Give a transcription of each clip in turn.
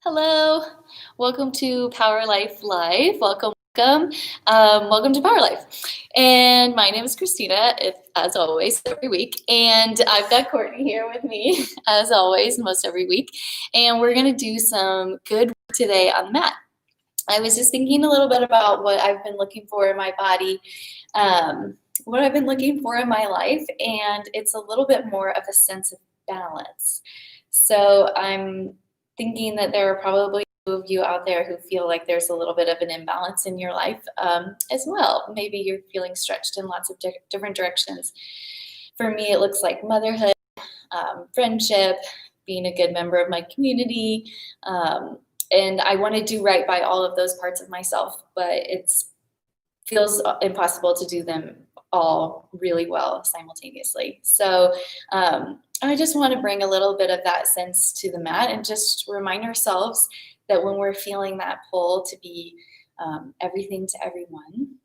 Hello, welcome to Power Life Live. Welcome. Welcome to Power Life. And my name is Kristina, as always, every week. And I've got Courtney here with me, as always, most every week. And we're going to do some good work today on the mat. I was just thinking a little bit about what I've been looking for in my body, what I've been looking for in my life, and it's a little bit more of a sense of balance. So I'm thinking that there are probably of you out there who feel like there's a little bit of an imbalance in your life as well. Maybe you're feeling stretched in lots of different directions. For me, it looks like motherhood, friendship, being a good member of my community, and I want to do right by all of those parts of myself, but it feels impossible to do them all really well simultaneously. So I just want to bring a little bit of that sense to the mat and just remind ourselves that when we're feeling that pull to be everything to everyone,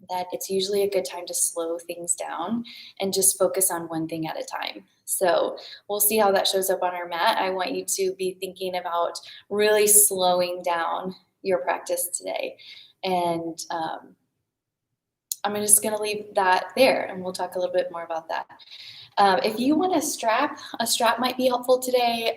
that it's usually a good time to slow things down and just focus on one thing at a time. So we'll see how that shows up on our mat. I want you to be thinking about really slowing down your practice today. And I'm just going to leave that there, and we'll talk a little bit more about that. If you want a strap might be helpful today.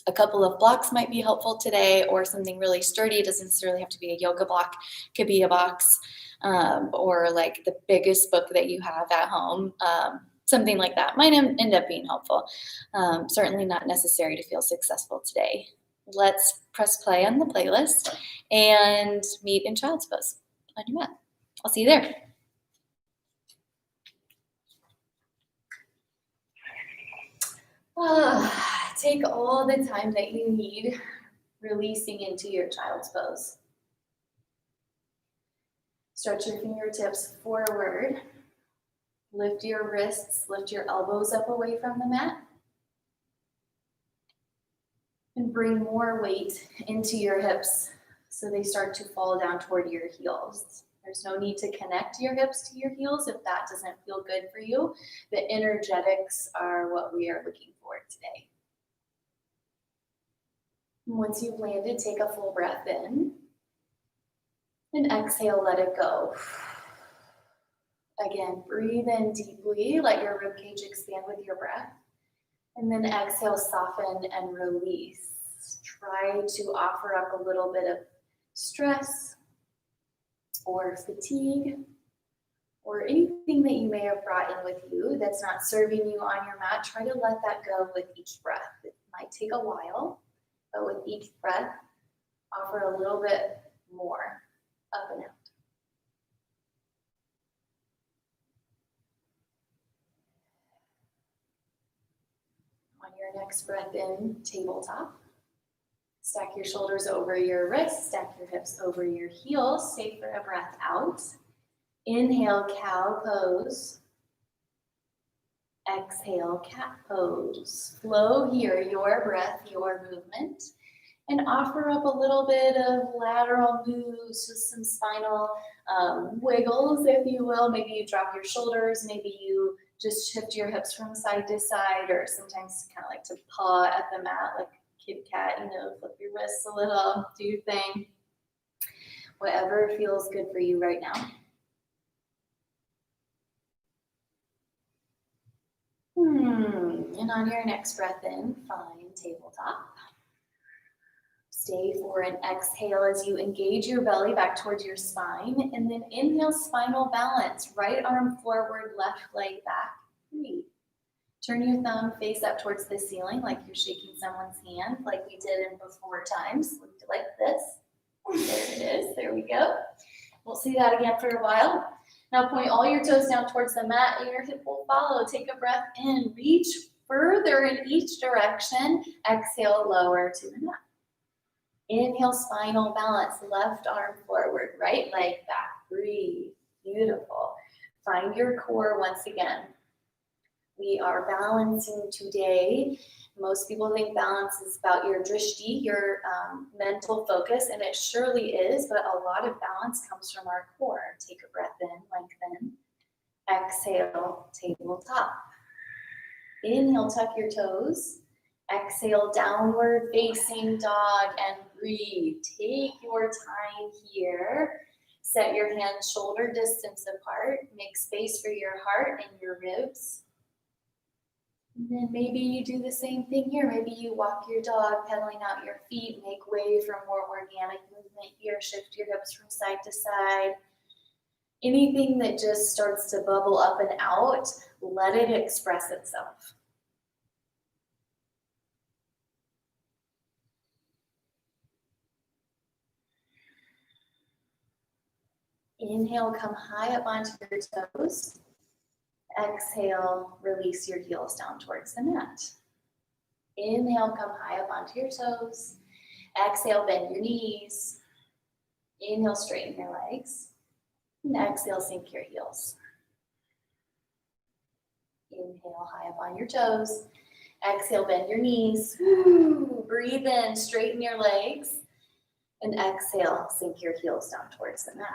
A couple of blocks might be helpful today, or something really sturdy. It doesn't necessarily have to be a yoga block. It could be a box, or like the biggest book that you have at home. Something like that might end up being helpful. Certainly not necessary to feel successful today. Let's press play on the playlist and meet in child's pose on your mat. I'll see you there. Take all the time that you need releasing into your child's pose. Stretch your fingertips forward. Lift your wrists, lift your elbows up away from the mat. And bring more weight into your hips so they start to fall down toward your heels. There's no need to connect your hips to your heels if that doesn't feel good for you. The energetics are what we are looking for today. Once you've landed, take a full breath in. And exhale, let it go. Again, breathe in deeply. Let your ribcage expand with your breath. And then exhale, soften and release. Try to offer up a little bit of stress or fatigue or anything that you may have brought in with you that's not serving you on your mat. Try to let that go with each breath. It might take a while, but with each breath, offer a little bit more up and out. On your next breath in, tabletop. Stack your shoulders over your wrists, stack your hips over your heels. Stay for a breath out. Inhale, cow pose. Exhale, cat pose. Flow here, your breath, your movement. And offer up a little bit of lateral moves, just some spinal wiggles, if you will. Maybe you drop your shoulders, maybe you just shift your hips from side to side, or sometimes kind of like to paw at the mat like Kid cat, flip your wrists a little, do your thing. Whatever feels good for you right now. And on your next breath in, find tabletop. Stay for an exhale as you engage your belly back towards your spine. And then inhale, spinal balance. Right arm forward, left leg back. Breathe. Turn your thumb face up towards the ceiling like you're shaking someone's hand, like we did in before times. Like this. There it is. There we go. We'll see that again for a while. Now point all your toes down towards the mat and your hip will follow. Take a breath in. Reach further in each direction. Exhale, lower to the mat. Inhale, spinal balance. Left arm forward, right leg back. Breathe. Beautiful. Find your core once again. We are balancing today. Most people think balance is about your drishti, your mental focus, and it surely is, but a lot of balance comes from our core. Take a breath in, lengthen. Exhale, tabletop. Inhale, tuck your toes. Exhale, downward facing dog, and breathe. Take your time here. Set your hands shoulder distance apart. Make space for your heart and your ribs. And then maybe you do the same thing here. Maybe you walk your dog, pedaling out your feet, make way for more organic movement here. Shift your hips from side to side. Anything that just starts to bubble up and out, let it express itself. Inhale, come high up onto your toes. Exhale, release your heels down towards the mat. Inhale, come high up onto your toes. Exhale, bend your knees. Inhale, straighten your legs. And exhale, sink your heels. Inhale, high up on your toes. Exhale, bend your knees. Woo. Breathe in, straighten your legs. And exhale, sink your heels down towards the mat.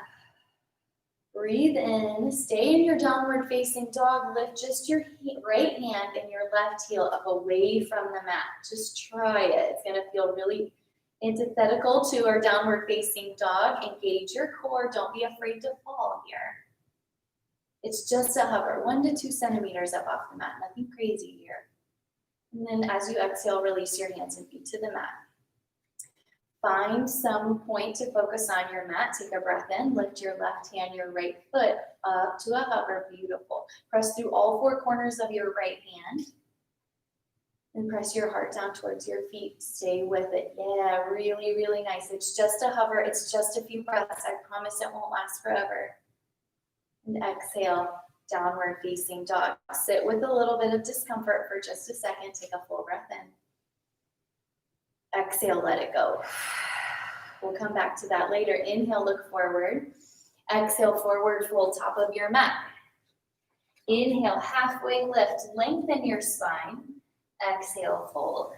Breathe in, stay in your downward facing dog. Lift just your right hand and your left heel up away from the mat. Just try it. It's going to feel really antithetical to our downward facing dog. Engage your core. Don't be afraid to fall here. It's just a hover, 1 to 2 centimeters up off the mat. Nothing crazy here. And then as you exhale, release your hands and feet to the mat. Find some point to focus on your mat. Take a breath in. Lift your left hand, your right foot up to a hover. Beautiful. Press through all 4 corners of your right hand. And press your heart down towards your feet. Stay with it. Yeah, really, really nice. It's just a hover. It's just a few breaths. I promise it won't last forever. And exhale, downward facing dog. Sit with a little bit of discomfort for just a second. Take a full breath in. Exhale, let it go. We'll come back to that later. Inhale, look forward. Exhale, forward fold top of your mat. Inhale, halfway lift, lengthen your spine. Exhale, fold.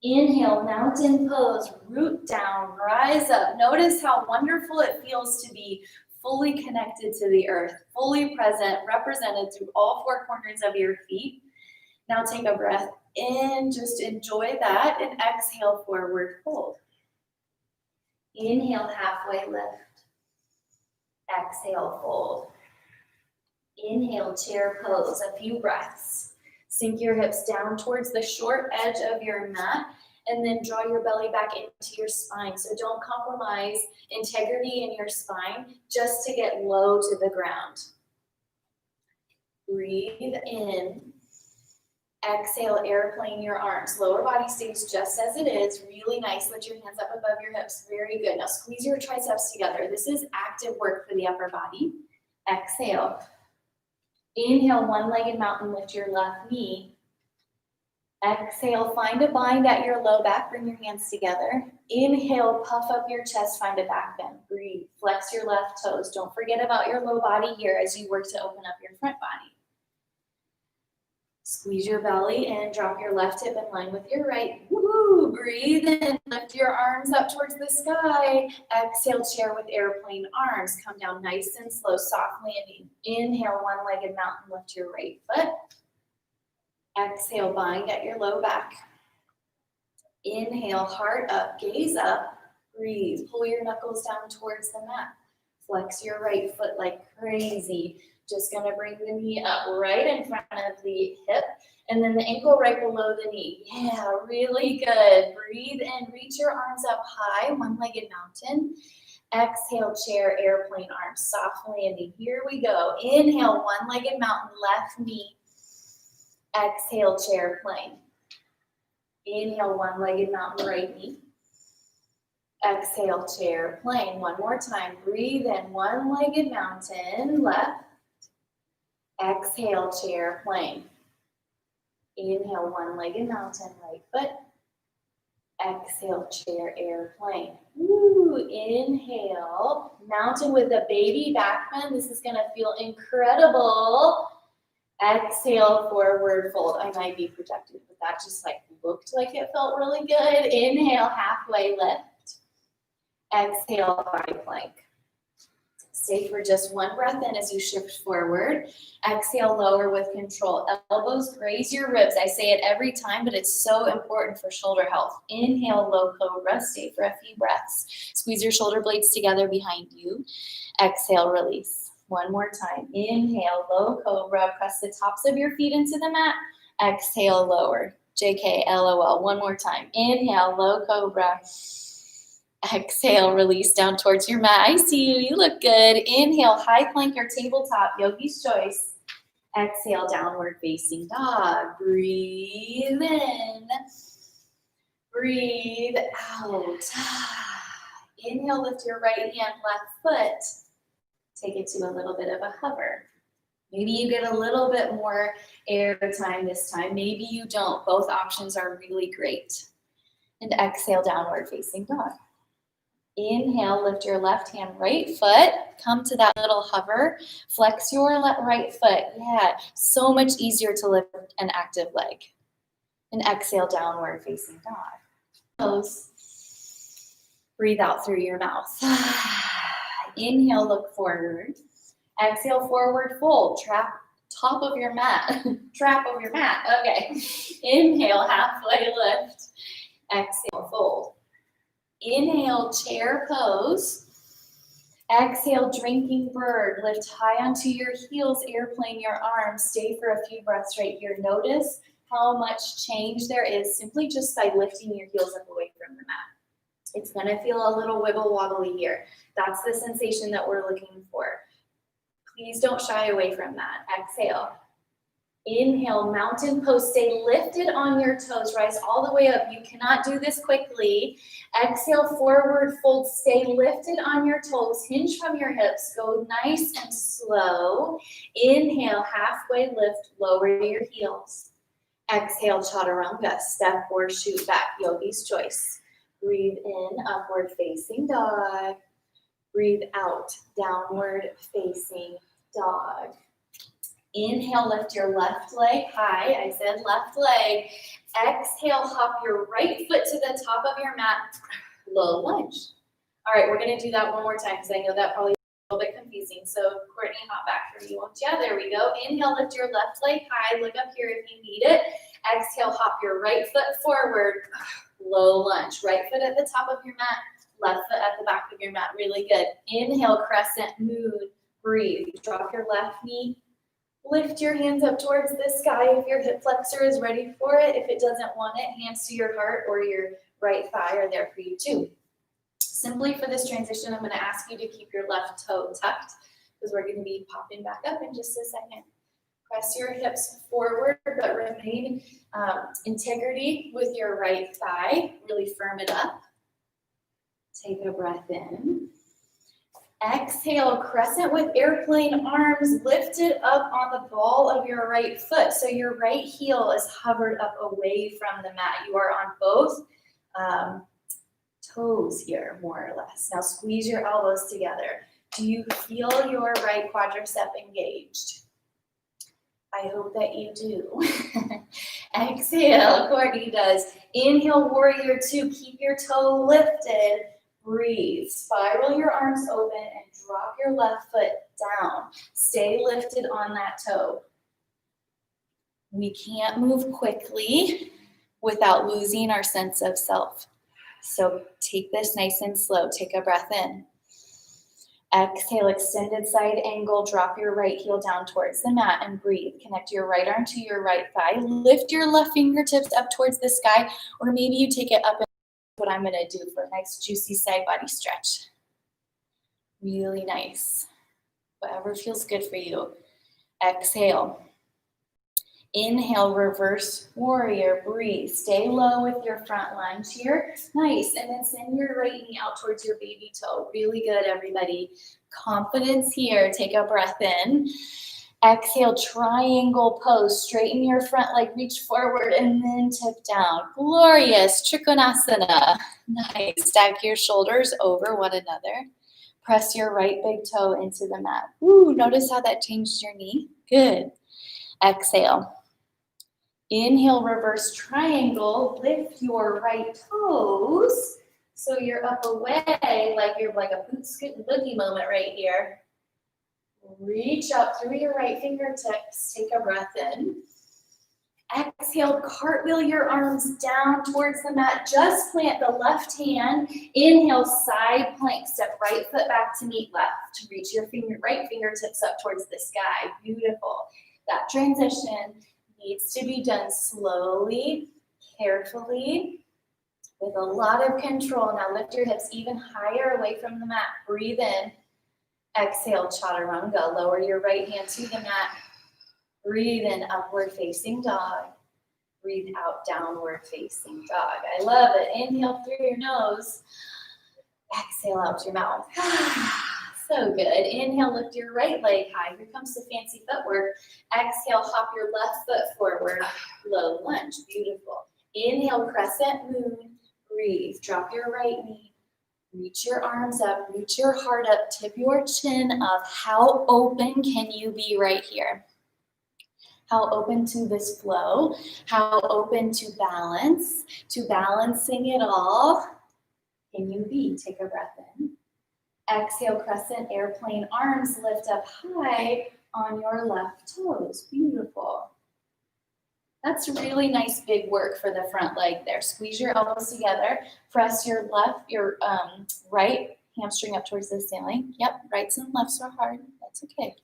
Inhale, mountain pose, root down, rise up. Notice how wonderful it feels to be fully connected to the earth, fully present, represented through all 4 corners of your feet. Now take a breath in, just enjoy that, and exhale, forward fold. Inhale, halfway lift. Exhale, fold. Inhale, chair pose, a few breaths. Sink your hips down towards the short edge of your mat, and then draw your belly back into your spine. So don't compromise integrity in your spine just to get low to the ground. Breathe in. Exhale, airplane your arms. Lower body stays just as it is. Really nice. Lift your hands up above your hips. Very good. Now squeeze your triceps together. This is active work for the upper body. Exhale. Inhale, one-legged mountain. Lift your left knee. Exhale, find a bind at your low back. Bring your hands together. Inhale, puff up your chest. Find a back bend. Breathe. Flex your left toes. Don't forget about your low body here as you work to open up your front body. Squeeze your belly and drop your left hip in line with your right. Woo! Breathe in. Lift your arms up towards the sky. Exhale, chair with airplane arms. Come down nice and slow, soft landing. Inhale, one-legged mountain. Lift your right foot. Exhale, bind at your low back. Inhale, heart up, gaze up. Breathe. Pull your knuckles down towards the mat. Flex your right foot like crazy. Just going to bring the knee up right in front of the hip, and then the ankle right below the knee. Yeah, really good. Breathe in. Reach your arms up high, one-legged mountain. Exhale, chair, airplane arms, soft landing. Here we go. Inhale, one-legged mountain, left knee. Exhale, chair, plane. Inhale, one-legged mountain, right knee. Exhale, chair, plane. One more time. Breathe in, one-legged mountain, left. Exhale, chair, plane. Inhale, one-legged mountain, right foot. Exhale, chair, airplane. Woo, inhale, mountain with a baby back bend. This is gonna feel incredible. Exhale, forward fold. I might be projected, but that just looked like it felt really good. Inhale, halfway lift. Exhale, high plank. Stay for just one breath in as you shift forward. Exhale, lower with control. Elbows graze your ribs. I say it every time, but it's so important for shoulder health. Inhale, low cobra. Stay for a few breaths. Squeeze your shoulder blades together behind you. Exhale, release. One more time. Inhale, low cobra. Press the tops of your feet into the mat. Exhale, lower. JK, LOL. One more time. Inhale, low cobra. Exhale, release down towards your mat. I see you. You look good. Inhale, high plank or tabletop. Yogi's choice. Exhale, downward facing dog. Breathe in. Breathe out. Inhale, lift your right hand, left foot. Take it to a little bit of a hover. Maybe you get a little bit more air time this time. Maybe you don't. Both options are really great. And exhale, downward facing dog. Inhale, lift your left hand, right foot. Come to that little hover. Flex your right foot. Yeah, so much easier to lift an active leg. And exhale, downward facing dog. Close. Breathe out through your mouth. Inhale, look forward. Exhale, forward fold. Trap top of your mat. Trap of your mat. Okay. Inhale, halfway lift. Exhale, fold. Inhale, chair pose. Exhale, drinking bird. Lift high onto your heels, airplane your arms. Stay for a few breaths right here. Notice how much change there is simply just by lifting your heels up away from the mat. It's going to feel a little wiggle wobbly here. That's the sensation that we're looking for. Please don't shy away from that. Exhale. Inhale, mountain pose. Stay lifted on your toes. Rise all the way up. You cannot do this quickly. Exhale, forward fold. Stay lifted on your toes. Hinge from your hips. Go nice and slow. Inhale, halfway lift. Lower your heels. Exhale, chaturanga. Step or shoot back. Yogi's choice. Breathe in, upward facing dog. Breathe out, downward facing dog. Inhale, lift your left leg high. I said left leg. Exhale, hop your right foot to the top of your mat. Low lunge. All right, we're going to do that one more time because I know that probably is a little bit confusing. So, Courtney, hop back for you, won't you? There we go. Inhale, lift your left leg high. Look up here if you need it. Exhale, hop your right foot forward. Low lunge. Right foot at the top of your mat. Left foot at the back of your mat. Really good. Inhale, crescent moon. Breathe. Drop your left knee. Lift your hands up towards the sky if your hip flexor is ready for it. If it doesn't want it, hands to your heart or your right thigh are there for you too. Simply for this transition, I'm going to ask you to keep your left toe tucked because we're going to be popping back up in just a second. Press your hips forward, but remain integrity with your right thigh. Really firm it up. Take a breath in. Exhale, crescent with airplane arms lifted up on the ball of your right foot. So your right heel is hovered up away from the mat. You are on both toes here, more or less. Now squeeze your elbows together. Do you feel your right quadricep engaged? I hope that you do. Exhale, Courtney does. Inhale, warrior two. Keep your toe lifted. Breathe. Spiral your arms open and drop your left foot down. Stay lifted on that toe. We can't move quickly without losing our sense of self. So take this nice and slow. Take a breath in. Exhale, extended side angle. Drop your right heel down towards the mat and breathe. Connect your right arm to your right thigh. Lift your left fingertips up towards the sky, or maybe you take it up and what I'm going to do for a nice juicy side body stretch. Really nice. Whatever feels good for you. Exhale. Inhale, reverse warrior. Breathe. Stay low with your front lunge here. Nice. And then send your right knee out towards your baby toe. Really good, everybody. Confidence here. Take a breath in. Exhale, triangle pose. Straighten your front leg, reach forward, and then tip down. Glorious. Trikonasana. Nice. Stack your shoulders over one another. Press your right big toe into the mat. Ooh, notice how that changed your knee? Good. Exhale. Inhale, reverse triangle. Lift your right toes so you're up away like you're like a boot scootin' boogie moment right here. Reach up through your right fingertips. Take a breath in. Exhale, cartwheel your arms down towards the mat. Just plant the left hand. Inhale, side plank. Step right foot back to meet left. Reach your right fingertips up towards the sky. Beautiful. That transition needs to be done slowly, carefully, with a lot of control. Now lift your hips even higher away from the mat. Breathe in. Exhale, chaturanga. Lower your right hand to the mat. Breathe in, upward facing dog. Breathe out, downward facing dog. I love it. Inhale through your nose. Exhale out your mouth. So good. Inhale, lift your right leg high. Here comes the fancy footwork. Exhale, hop your left foot forward. Low lunge. Beautiful. Inhale, crescent moon. Breathe. Drop your right knee. Reach your arms up. Reach your heart up. Tip your chin up. How open can you be right here? How open to this flow? How open to balance? To balancing it all? Can you be? Take a breath in. Exhale, crescent airplane arms lift up high on your left toes. Beautiful. That's really nice big work for the front leg there. Squeeze your elbows together. Press your right hamstring up towards the ceiling. Yep, rights and lefts are hard. That's okay.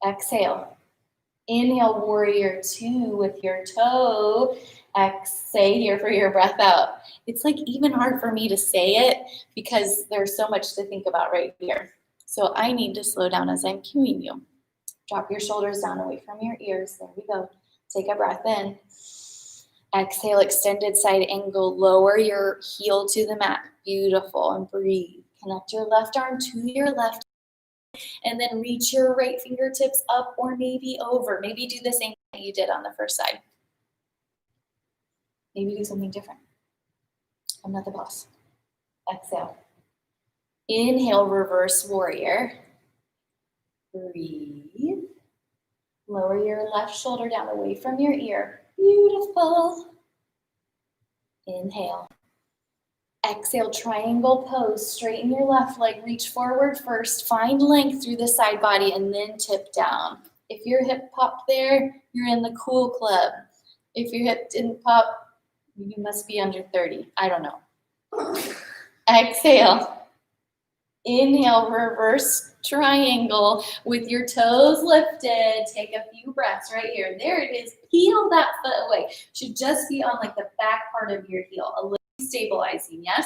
Exhale. Inhale, warrior two with your toe. Exhale here for your breath out. It's like even hard for me to say it because there's so much to think about right here. So I need to slow down as I'm cueing you. Drop your shoulders down away from your ears. There we go. Take a breath in. Exhale, extended side angle. Lower your heel to the mat. Beautiful. And breathe. Connect your left arm to your left. And then reach your right fingertips up or maybe over. Maybe do the same thing you did on the first side. Maybe do something different. I'm not the boss. Exhale. Inhale, reverse warrior. Breathe. Lower your left shoulder down away from your ear. Beautiful. Inhale. Exhale, triangle pose. Straighten your left leg. Reach forward first. Find length through the side body and then tip down. If your hip popped there, you're in the cool club. If your hip didn't pop, you must be under 30. I don't know. Exhale. Inhale, reverse triangle with your toes lifted. Take a few breaths right here. There it is. Peel that foot away. Should just be on like the back part of your heel. A little stabilizing, yes?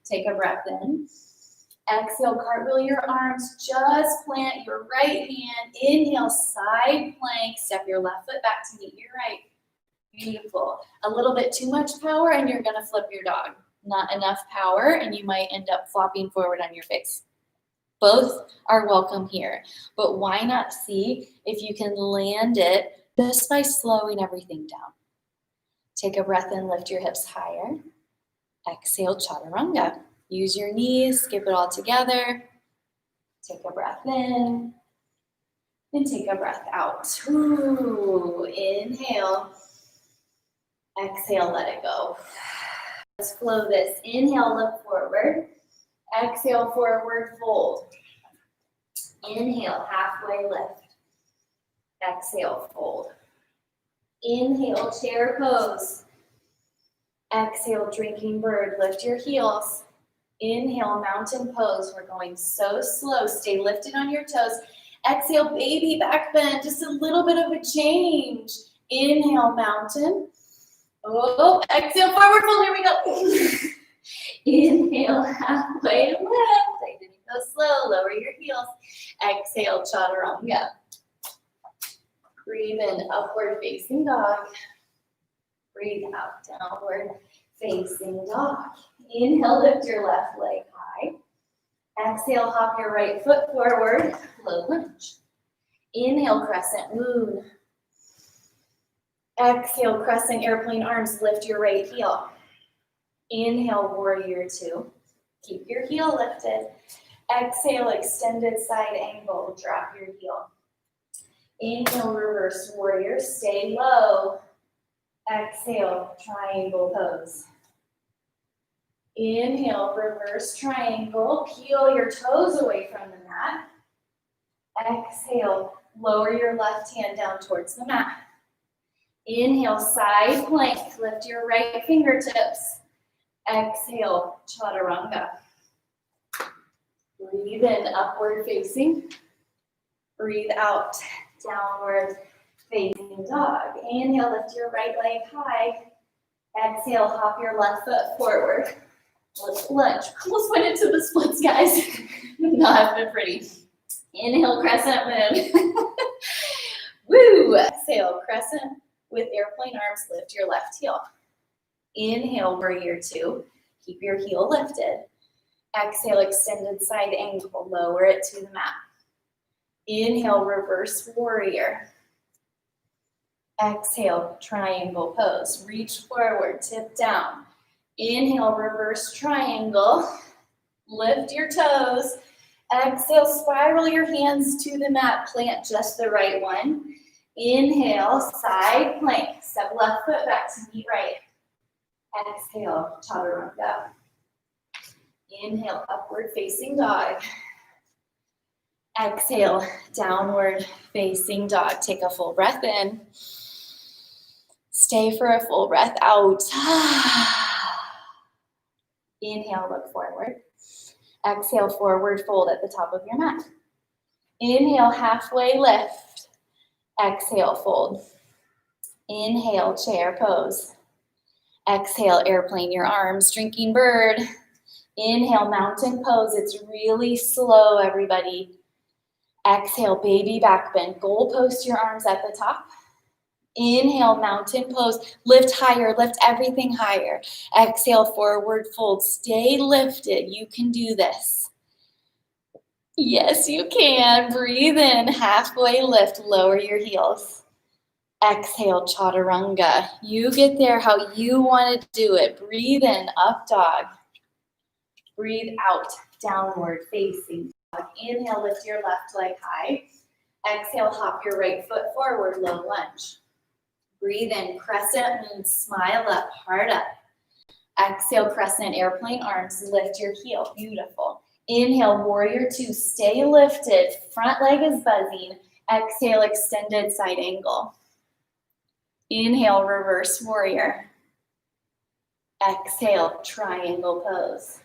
Take a breath in. Exhale, cartwheel your arms. Just plant your right hand. Inhale, side plank. Step your left foot back to meet your right. Beautiful. A little bit too much power and you're gonna flip your dog. Not enough power and you might end up flopping forward on your face. Both are welcome here, but why not see if you can land it just by slowing everything down. Take a breath in, lift your hips higher. Exhale, chaturanga. Use your knees, skip it all together. Take a breath in and take a breath out. Ooh, inhale. Exhale, let it go. Let's flow this. Inhale, look forward. Exhale, forward fold. Inhale, halfway lift. Exhale, fold. Inhale, chair pose. Exhale, drinking bird. Lift your heels. Inhale, mountain pose. We're going so slow. Stay lifted on your toes. Exhale, baby back bend. Just a little bit of a change. Inhale, mountain. Oh, exhale, forward fold. Here we go. Inhale, halfway lift. I didn't go slow. Lower your heels. Exhale, chaturanga. Breathe in, upward facing dog. Breathe out, downward facing dog. Inhale, lift your left leg high. Exhale, hop your right foot forward. Low lunge. Inhale, crescent moon. Exhale, crescent airplane arms. Lift your right heel. Inhale, warrior two. Keep your heel lifted. Exhale, extended side angle. Drop your heel. Inhale, reverse warrior. Stay low. Exhale, triangle pose. Inhale, reverse triangle. Peel your toes away from the mat. Exhale, lower your left hand down towards the mat. Inhale, side plank, lift your right fingertips. Exhale, chaturanga. Breathe in, upward facing. Breathe out, downward facing dog. Inhale, lift your right leg high. Exhale, hop your left foot forward. Lunge. Almost went into the splits, guys. Not been pretty. Inhale, crescent moon. Woo! Exhale, crescent with airplane arms. Lift your left heel. Inhale, warrior two. Keep your heel lifted. Exhale, extended side angle. Lower it to the mat. Inhale, reverse warrior. Exhale, triangle pose. Reach forward, tip down. Inhale, reverse triangle. Lift your toes. Exhale, spiral your hands to the mat. Plant just the right one. Inhale, side plank. Step left foot back to meet right. Exhale, chaturanga. Inhale, upward facing dog. Exhale, downward facing dog. Take a full breath in. Stay for a full breath out. Inhale, look forward. Exhale, forward fold at the top of your mat. Inhale, halfway lift. Exhale, fold. Inhale, chair pose. Exhale, airplane your arms, drinking bird. Inhale, mountain pose. It's really slow, everybody. Exhale, baby back bend. Goal post your arms at the top. Inhale, mountain pose. Lift higher, lift everything higher. Exhale, forward fold. Stay lifted. You can do this. Yes, you can. Breathe in, halfway lift. Lower your heels. Exhale, chaturanga. You get there how you want to do it. Breathe in, up dog. Breathe out, downward facing dog. Inhale, lift your left leg high. Exhale, hop your right foot forward, low lunge. Breathe in, crescent moon, smile up, heart up. Exhale, crescent airplane arms, lift your heel, beautiful. Inhale, warrior two, stay lifted, front leg is buzzing. Exhale, extended side angle. Inhale, reverse warrior. Exhale, triangle pose.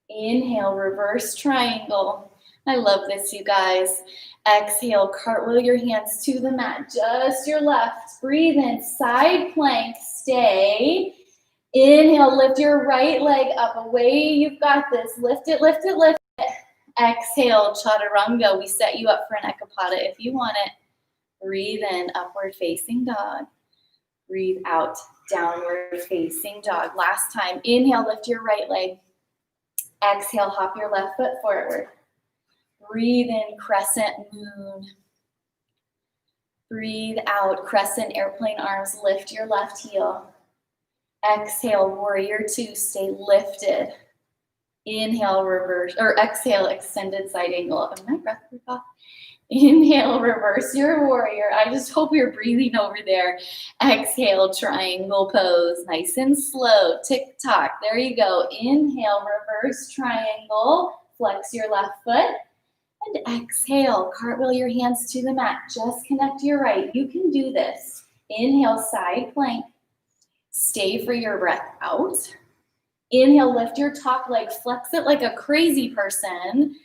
Inhale, reverse triangle. I love this, you guys. Exhale, cartwheel your hands to the mat, just your left. Breathe in, side plank, stay. Inhale, lift your right leg up, away, you've got this. Lift it, lift it, lift it. Exhale, chaturanga. We set you up for an ekapada if you want it. Breathe in, upward facing dog. Breathe out, downward facing dog. Last time, inhale, lift your right leg. Exhale, hop your left foot forward. Breathe in, crescent moon. Breathe out, crescent airplane arms, lift your left heel. Exhale, warrior two, stay lifted. Inhale, reverse, or exhale, extended side angle. And my breath broke off. Inhale, reverse your warrior. I just hope you're breathing over there. Exhale, triangle pose. Nice and slow. Tick tock. There you go. Inhale, reverse triangle. Flex your left foot. And exhale, cartwheel your hands to the mat. Just connect your right. You can do this. Inhale, side plank. Stay for your breath out. Inhale, lift your top leg. Flex it like a crazy person.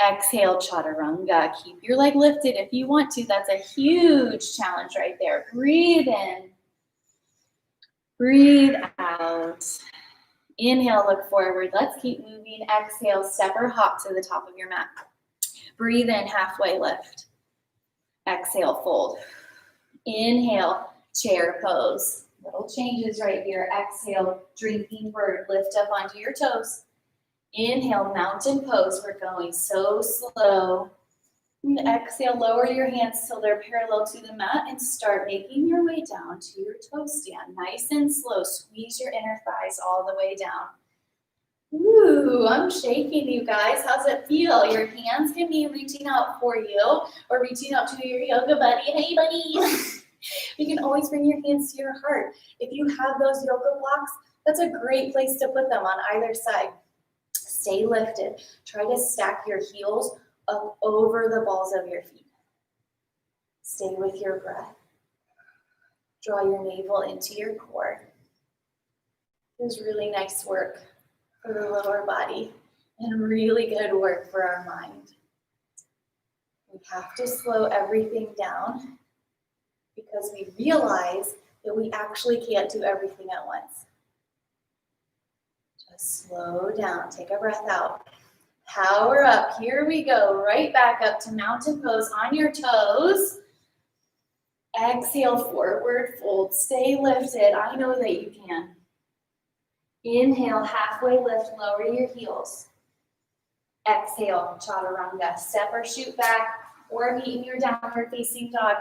Exhale, chaturanga. Keep your leg lifted if you want to. That's a huge challenge right there. Breathe in. Breathe out. Inhale, look forward. Let's keep moving. Exhale, step or hop to the top of your mat. Breathe in, halfway lift. Exhale, fold. Inhale, chair pose. Little changes right here. Exhale, drinking bird. Lift up onto your toes. Inhale, mountain pose. We're going so slow. And exhale, lower your hands till they're parallel to the mat and start making your way down to your toe stand. Nice and slow. Squeeze your inner thighs all the way down. Ooh, I'm shaking, you guys. How's it feel? Your hands can be reaching out for you or reaching out to your yoga buddy. Hey, buddy. You can always bring your hands to your heart. If you have those yoga blocks, that's a great place to put them on either side. Stay lifted. Try to stack your heels up over the balls of your feet. Stay with your breath. Draw your navel into your core. It was really nice work for the lower body and really good work for our mind. We have to slow everything down because we realize that we actually can't do everything at once. Just slow down, take a breath out. Power up, here we go, right back up to mountain pose on your toes. Exhale, forward fold, stay lifted, I know that you can. Inhale, halfway lift, lower your heels. Exhale, chaturanga, step or shoot back or meet in your downward facing dog.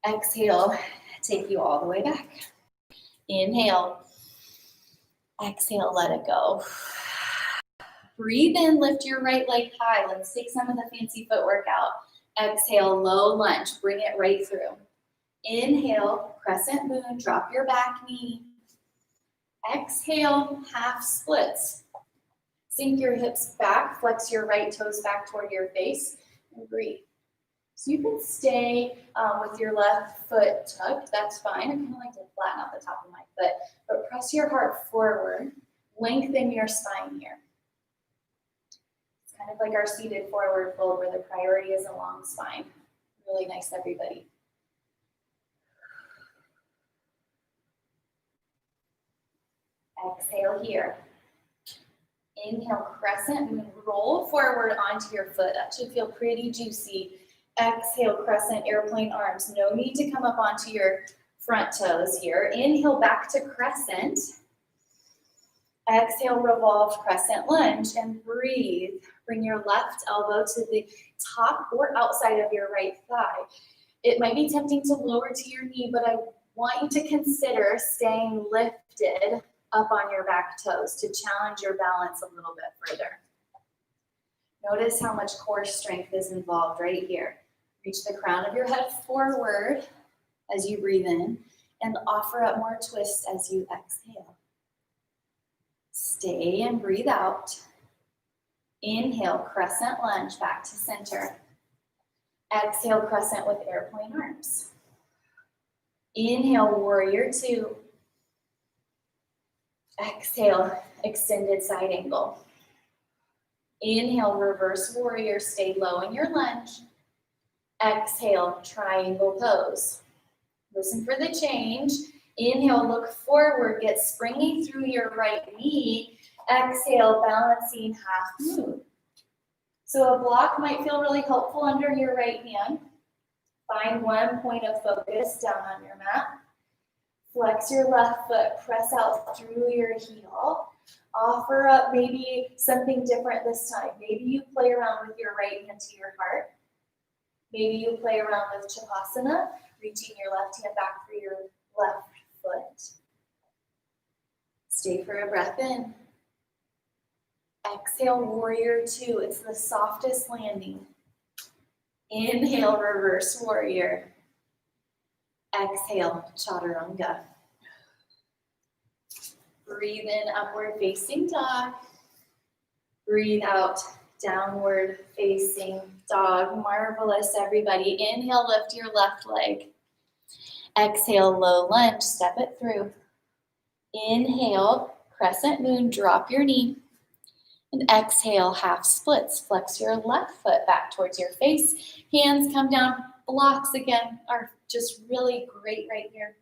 Exhale, take you all the way back. Inhale, exhale, let it go. Breathe in, lift your right leg high. Let's take some of the fancy footwork out. Exhale, low lunge, bring it right through. Inhale, crescent moon, drop your back knee. Exhale, half splits. Sink your hips back, flex your right toes back toward your face, and breathe. So you can stay with your left foot tucked, that's fine. I kind of like to flatten out the top of my foot, but press your heart forward, lengthen your spine here. It's kind of like our seated forward fold where the priority is a long spine. Really nice, everybody. Exhale here. Inhale, crescent moon, roll forward onto your foot. That should feel pretty juicy. Exhale, crescent airplane arms. No need to come up onto your front toes here. Inhale, back to crescent. Exhale, revolve, crescent lunge, and breathe. Bring your left elbow to the top or outside of your right thigh. It might be tempting to lower to your knee, but I want you to consider staying lifted up on your back toes to challenge your balance a little bit further. Notice how much core strength is involved right here. Reach the crown of your head forward as you breathe in and offer up more twist as you exhale. Stay and breathe out. Inhale, crescent lunge back to center. Exhale, crescent with airplane arms. Inhale, warrior two. Exhale, extended side angle. Inhale, reverse warrior, stay low in your lunge. Exhale, triangle pose. Listen for the change. Inhale, look forward, get springy through your right knee. Exhale, balancing half moon. So a block might feel really helpful under your right hand. Find one point of focus down on your mat. Flex your left foot, press out through your heel. Offer up maybe something different this time. Maybe you play around with your right hand to your heart. Maybe you play around with Chapasana, reaching your left hand back for your left foot. Stay for a breath in. Exhale, warrior two. It's the softest landing. Inhale, reverse warrior. Exhale, chaturanga. Breathe in, upward facing dog. Breathe out, downward facing dog. Marvelous, everybody. Inhale, lift your left leg. Exhale, low lunge, step it through. Inhale, crescent moon, drop your knee. And exhale, half splits. Flex your left foot back towards your face. Hands come down. Blocks again are just really great right here.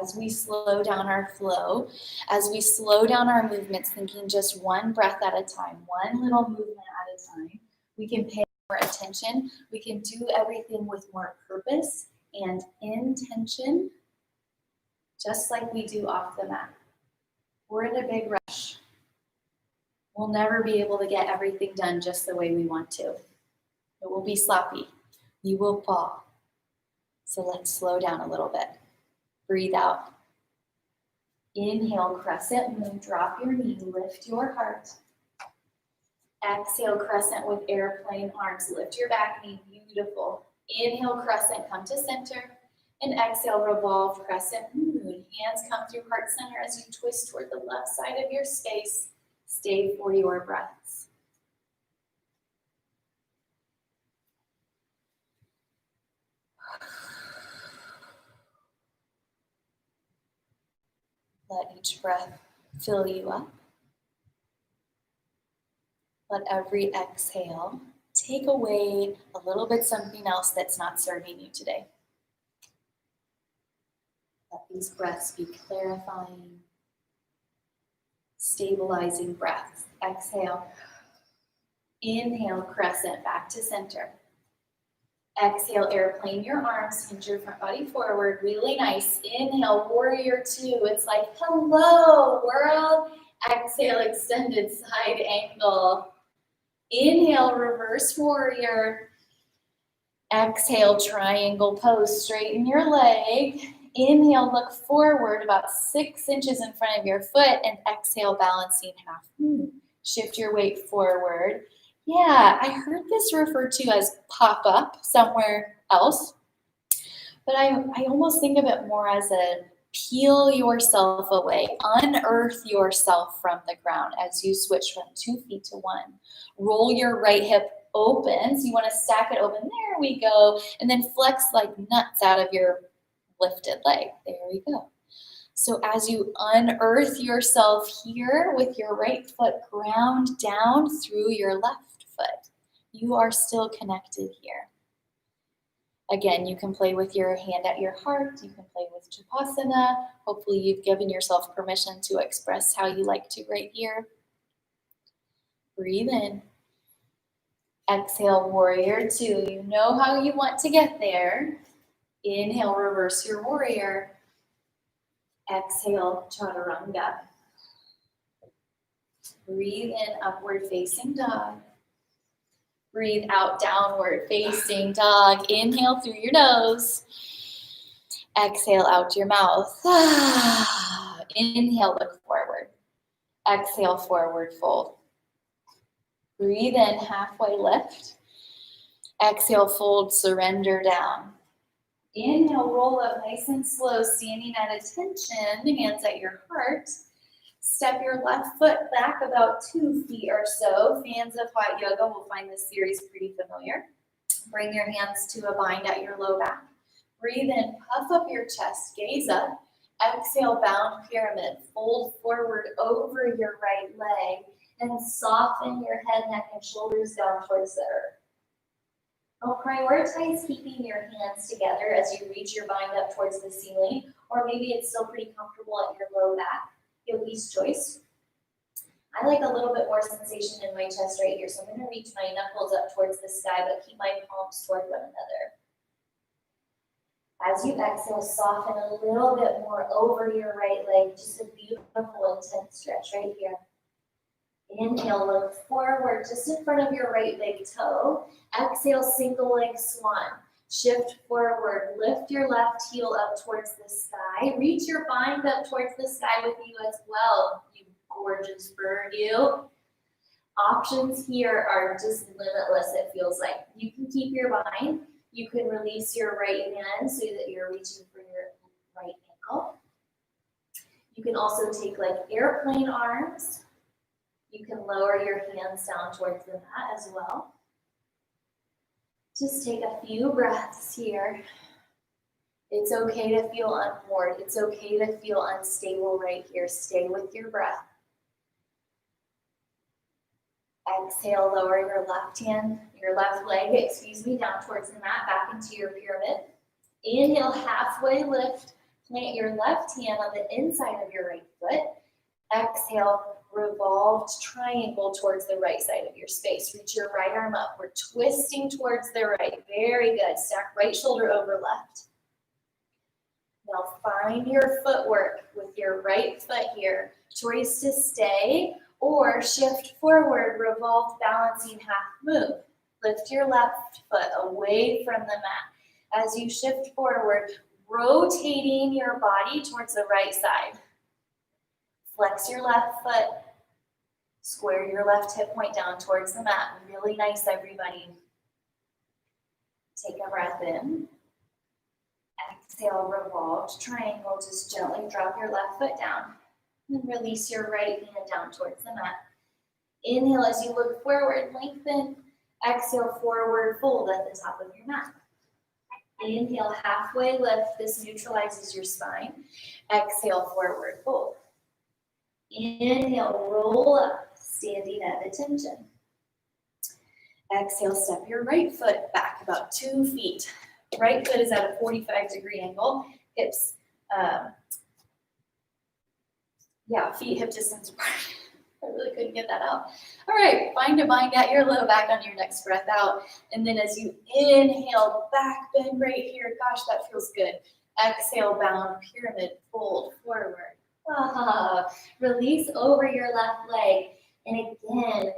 As we slow down our flow, as we slow down our movements, thinking just one breath at a time, one little movement at a time, we can pay more attention. We can do everything with more purpose and intention, just like we do off the mat. We're in a big rush. We'll never be able to get everything done just the way we want to. It will be sloppy. You will fall. So let's slow down a little bit. Breathe out. Inhale, crescent moon, drop your knee, lift your heart. Exhale, crescent with airplane arms, lift your back knee, beautiful. Inhale, crescent, come to center. And exhale, revolve, crescent moon. Hands come through heart center as you twist toward the left side of your space. Stay for your breaths. Let each breath fill you up. Let every exhale take away a little bit something else that's not serving you today. Let these breaths be clarifying, stabilizing breaths. Exhale. Inhale, crescent, back to center. Exhale, airplane your arms, hinge your front body forward, really nice. Inhale, warrior two. It's like, hello, world. Exhale, extended side angle. Inhale, reverse warrior. Exhale, triangle pose, straighten your leg. Inhale, look forward about 6 inches in front of your foot, and exhale, balancing half moon. Shift your weight forward. Yeah, I heard this referred to as pop-up somewhere else, but I almost think of it more as a peel yourself away, unearth yourself from the ground as you switch from 2 feet to 1. Roll your right hip open, so you want to stack it open. There we go, and then flex like nuts out of your lifted leg. There we go. So as you unearth yourself here with your right foot ground down through your left foot, you are still connected here. Again, you can play with your hand at your heart. You can play with Japasana. Hopefully you've given yourself permission to express how you like to right here. Breathe in. Exhale, warrior two. You know how you want to get there. Inhale, reverse your warrior. Exhale, chaturanga. Breathe in, upward facing dog. Breathe out, downward facing dog. Inhale through your nose. Exhale out your mouth. Inhale, look forward. Exhale, forward fold. Breathe in, halfway lift. Exhale, fold, surrender down. Inhale, roll up nice and slow, standing at attention, hands at your heart. Step your left foot back about 2 feet or so. Fans of hot yoga will find this series pretty familiar. Bring your hands to a bind at your low back. Breathe in, puff up your chest, gaze up. Exhale, bound pyramid. Fold forward over your right leg and soften your head, neck, and shoulders down towards the earth. Now prioritize keeping your hands together as you reach your bind up towards the ceiling, or maybe it's still pretty comfortable at your low back. Yogi's choice. I like a little bit more sensation in my chest right here, so I'm going to reach my knuckles up towards the sky, but keep my palms toward one another. As you exhale, soften a little bit more over your right leg. Just a beautiful, intense stretch right here. Inhale, look forward just in front of your right big toe. Exhale, single leg swan. Shift forward, lift your left heel up towards the sky. Reach your bind up towards the sky with you as well, you gorgeous bird, you. Options here are just limitless, it feels like. You can keep your bind. You can release your right hand so that you're reaching for your right ankle. You can also take like airplane arms. You can lower your hands down towards the mat as well. Just take a few breaths here. It's okay to feel unmoored. It's okay to feel unstable right here. Stay with your breath. Exhale, lower your left leg, down towards the mat, back into your pyramid. Inhale, halfway lift. Plant your left hand on the inside of your right foot. Exhale, revolved triangle towards the right side of your space. Reach your right arm up. We're twisting towards the right. Very good. Stack right shoulder over left. Now find your footwork with your right foot here. Choice to stay or shift forward, revolved balancing half move. Lift your left foot away from the mat. As you shift forward, rotating your body towards the right side. Flex your left foot. Square your left hip point down towards the mat. Really nice, everybody. Take a breath in. Exhale, revolved triangle. Just gently drop your left foot down. And release your right hand down towards the mat. Inhale as you look forward, lengthen. Exhale, forward fold at the top of your mat. Inhale, halfway lift. This neutralizes your spine. Exhale, forward fold. Inhale, roll up, standing at attention. Exhale, step your right foot back about 2 feet. Right foot is at a 45-degree angle. Hips, feet hip distance apart. I really couldn't get that out. All right, find a bind at your low back on your next breath out. And then as you inhale, back bend right here. Gosh, that feels good. Exhale, bound pyramid, fold forward. Release over your left leg. And again,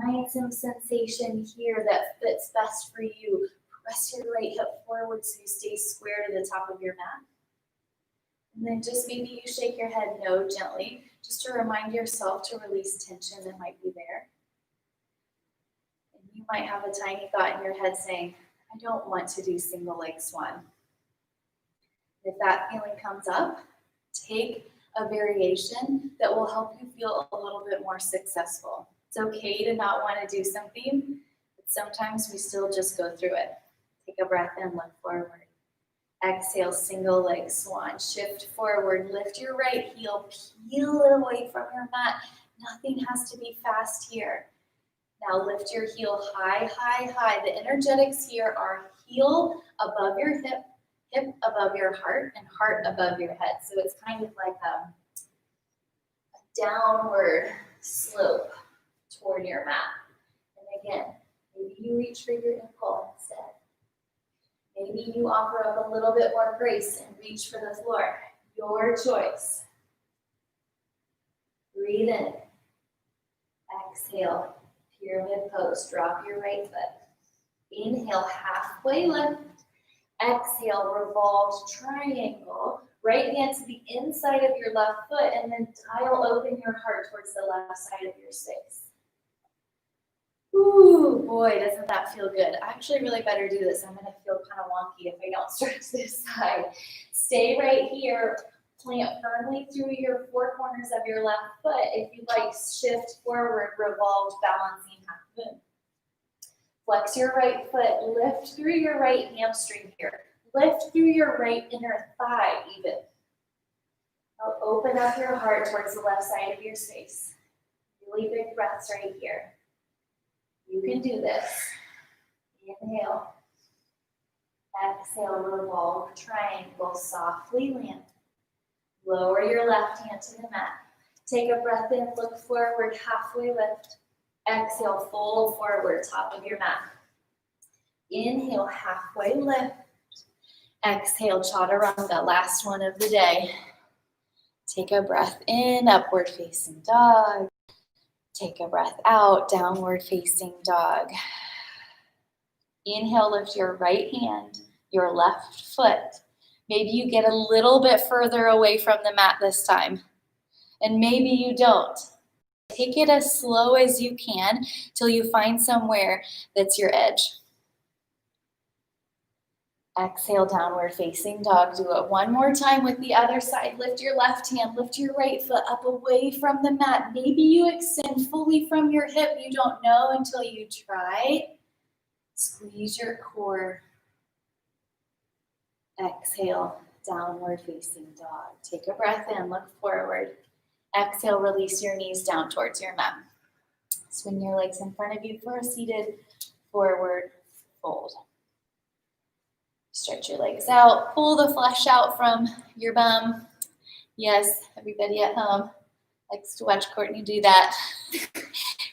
find some sensation here that fits best for you. Press your right hip forward so you stay square to the top of your mat. And then just maybe you shake your head no gently, just to remind yourself to release tension that might be there. And you might have a tiny thought in your head saying, I don't want to do single leg swan. If that feeling comes up, take a variation that will help you feel a little bit more successful. It's okay to not want to do something, but sometimes we still just go through it. Take a breath in, look forward. Exhale, single leg swan. Shift forward, lift your right heel, peel it away from your mat. Nothing has to be fast here. Now lift your heel high, high, high. The energetics here are heel above your hip, hip above your heart, and heart above your head. So it's kind of like a downward slope toward your mat. And again, maybe you reach for your ankle instead. Maybe you offer up a little bit more grace and reach for the floor. Your choice. Breathe in. Exhale, pyramid pose. Drop your right foot. Inhale, halfway lift. Exhale, revolved triangle. Right hand to the inside of your left foot, and then dial open your heart towards the left side of your space. Ooh, boy, doesn't that feel good. I actually really better do this. I'm going to feel kind of wonky if I don't stretch this side. Stay right here. Plant firmly through your four corners of your left foot. If you like, shift forward, revolved, balancing half moon. Flex your right foot. Lift through your right hamstring here. Lift through your right inner thigh even. Now open up your heart towards the left side of your space. Really big breaths right here. You can do this. Inhale. Exhale, revolve, triangle, softly land. Lower your left hand to the mat. Take a breath in, look forward, halfway lift. Exhale, fold forward, top of your mat. Inhale, halfway lift. Exhale, chaturanga, last one of the day. Take a breath in, upward facing dog. Take a breath out, downward facing dog. Inhale, lift your right hand, your left foot. Maybe you get a little bit further away from the mat this time. And maybe you don't. Take it as slow as you can till you find somewhere that's your edge. Exhale, downward facing dog. Do it one more time with the other side. Lift your left hand, lift your right foot up away from the mat. Maybe you extend fully from your hip. You don't know until you try. Squeeze your core. Exhale, downward facing dog. Take a breath in, look forward. Exhale, release your knees down towards your mat. Swing your legs in front of you for a seated forward fold. Stretch your legs out, pull the flesh out from your bum. Yes, everybody at home likes to watch Courtney do that.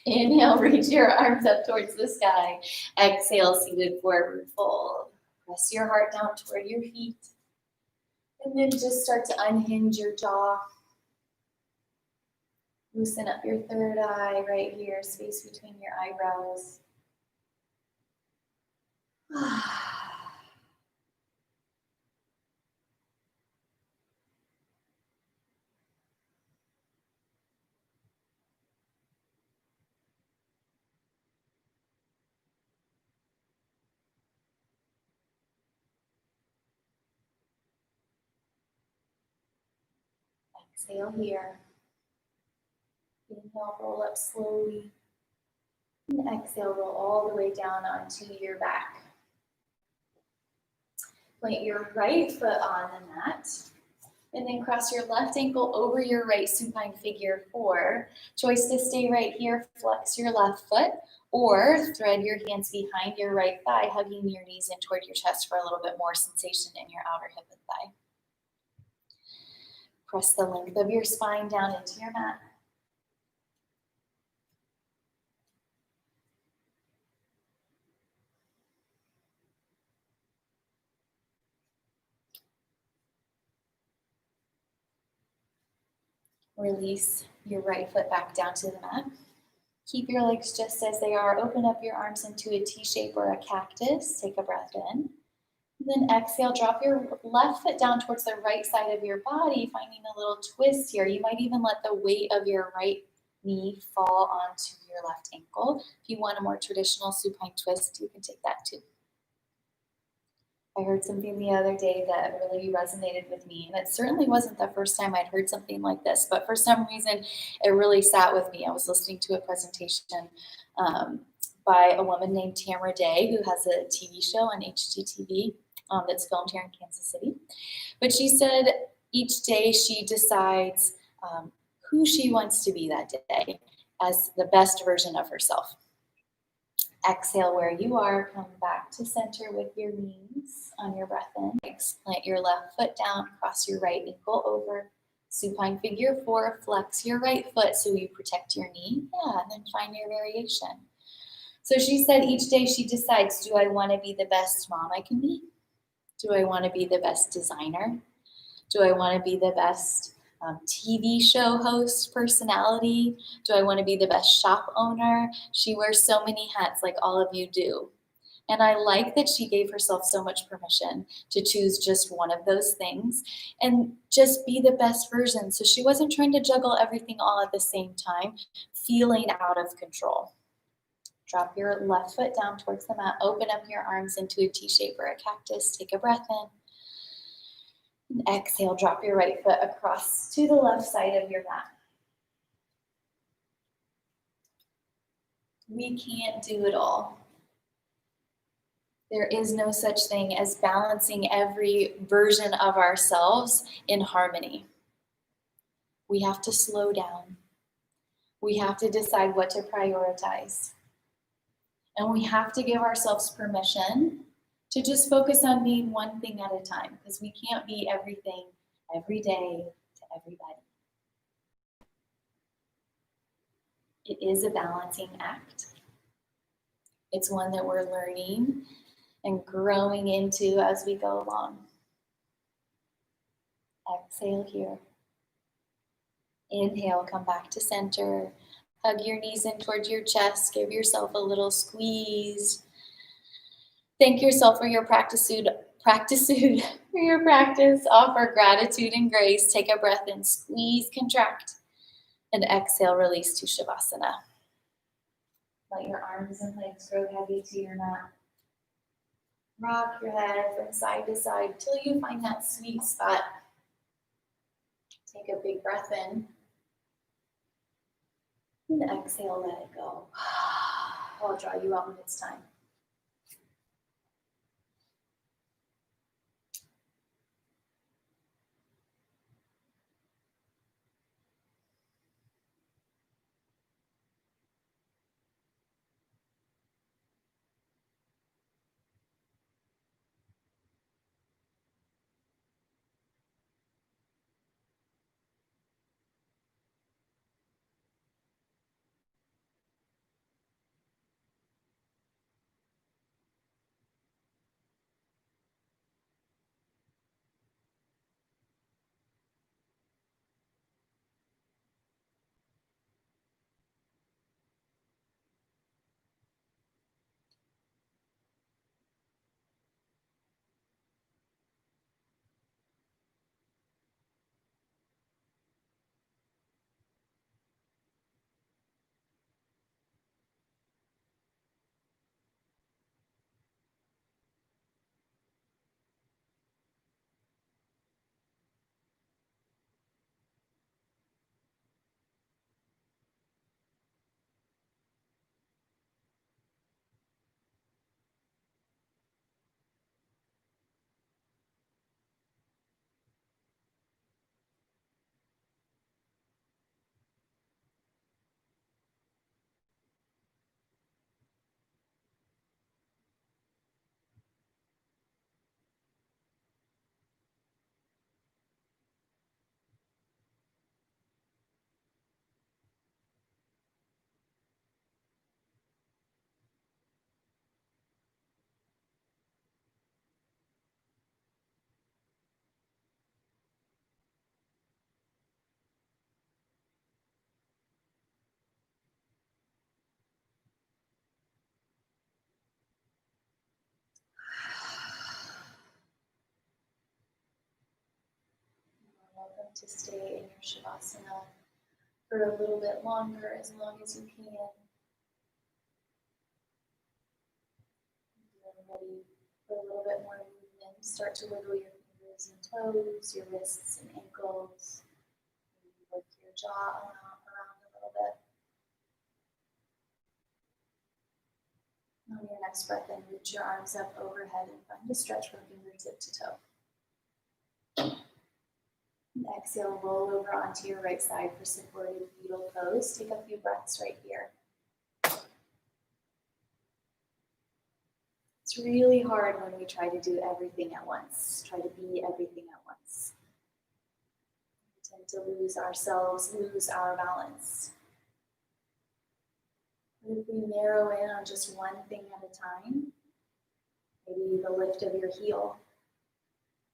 Inhale, reach your arms up towards the sky. Exhale, seated forward fold. Press your heart down toward your feet. And then just start to unhinge your jaw. Loosen up your third eye right here, space between your eyebrows. Exhale here. Inhale, roll up slowly. And exhale, roll all the way down onto your back. Plant your right foot on the mat. And then cross your left ankle over your right supine figure 4. Choice to stay right here, flex your left foot, or thread your hands behind your right thigh, hugging your knees in toward your chest for a little bit more sensation in your outer hip and thigh. Press the length of your spine down into your mat. Release your right foot back down to the mat. Keep your legs just as they are. Open up your arms into a T shape or a cactus. Take a breath in. Then exhale, drop your left foot down towards the right side of your body, finding a little twist here. You might even let the weight of your right knee fall onto your left ankle. If you want a more traditional supine twist, you can take that too. I heard something the other day that really resonated with me, and it certainly wasn't the first time I'd heard something like this, but for some reason, it really sat with me. I was listening to a presentation by a woman named Tamara Day, who has a TV show on HGTV that's filmed here in Kansas City. But she said each day she decides who she wants to be that day as the best version of herself. Exhale where you are, come back to center with your knees on your breath in. Plant your left foot down, cross your right ankle over. Supine figure 4, flex your right foot so you protect your knee. Yeah, and then find your variation. So she said each day she decides, do I want to be the best mom I can be? Do I want to be the best designer? Do I want to be the best TV show host personality? Do I want to be the best shop owner? She wears so many hats like all of you do. And I like that she gave herself so much permission to choose just one of those things and just be the best version. So she wasn't trying to juggle everything all at the same time, feeling out of control. Drop your left foot down towards the mat. Open up your arms into a T shape or a cactus. Take a breath in. And exhale, drop your right foot across to the left side of your mat. We can't do it all. There is no such thing as balancing every version of ourselves in harmony. We have to slow down. We have to decide what to prioritize. And we have to give ourselves permission to just focus on being one thing at a time, because we can't be everything every day to everybody. It is a balancing act. It's one that we're learning and growing into as we go along. Exhale here. Inhale, come back to center. Hug your knees in towards your chest. Give yourself a little squeeze. Thank yourself for your practice. Offer gratitude and grace. Take a breath in, squeeze, contract, and exhale, release to Shavasana. Let your arms and legs grow heavy to your mat. Rock your head from side to side till you find that sweet spot. Take a big breath in. And exhale, let it go. I'll draw you out when it's time. to stay in your Shavasana for a little bit longer, as long as you can. Getting ready for a little bit more movement. Start to wiggle your fingers and toes, your wrists and ankles. Maybe work your jaw around a little bit. On your next breath in, reach your arms up overhead and find a stretch from fingertip to toe. And exhale, roll over onto your right side for supported fetal pose. Take a few breaths right here. It's really hard when we try to do everything at once, try to be everything at once. We tend to lose ourselves, lose our balance. But if we narrow in on just one thing at a time, maybe the lift of your heel,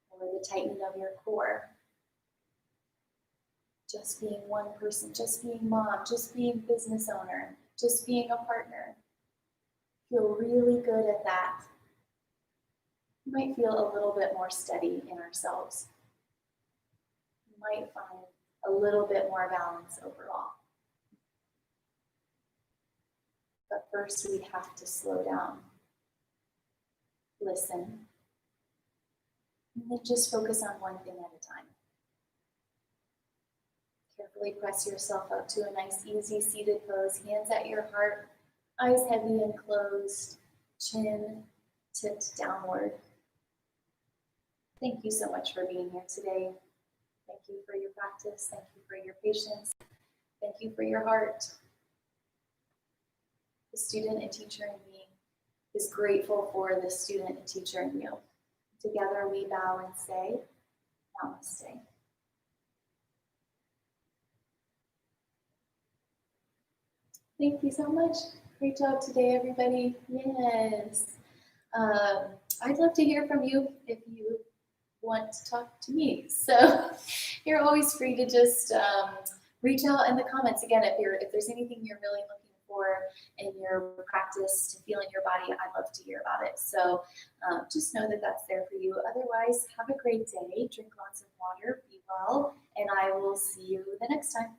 or the tightening of your core, just being one person, just being mom, just being business owner, just being a partner. Feel really good at that. You might feel a little bit more steady in ourselves. You might find a little bit more balance overall. But first we have to slow down, listen, and then just focus on one thing at a time. Carefully press yourself up to a nice, easy seated pose, hands at your heart, eyes heavy and closed, chin tipped downward. Thank you so much for being here today. Thank you for your practice. Thank you for your patience. Thank you for your heart. The student and teacher in me is grateful for the student and teacher in you. Together we bow and say, Namaste. Thank you so much. Great job today, everybody. Yes. I'd love to hear from you if you want to talk to me. So you're always free to just reach out in the comments. Again, if there's anything you're really looking for in your practice to feel in your body, I'd love to hear about it. So just know that that's there for you. Otherwise, have a great day. Drink lots of water, be well, and I will see you the next time.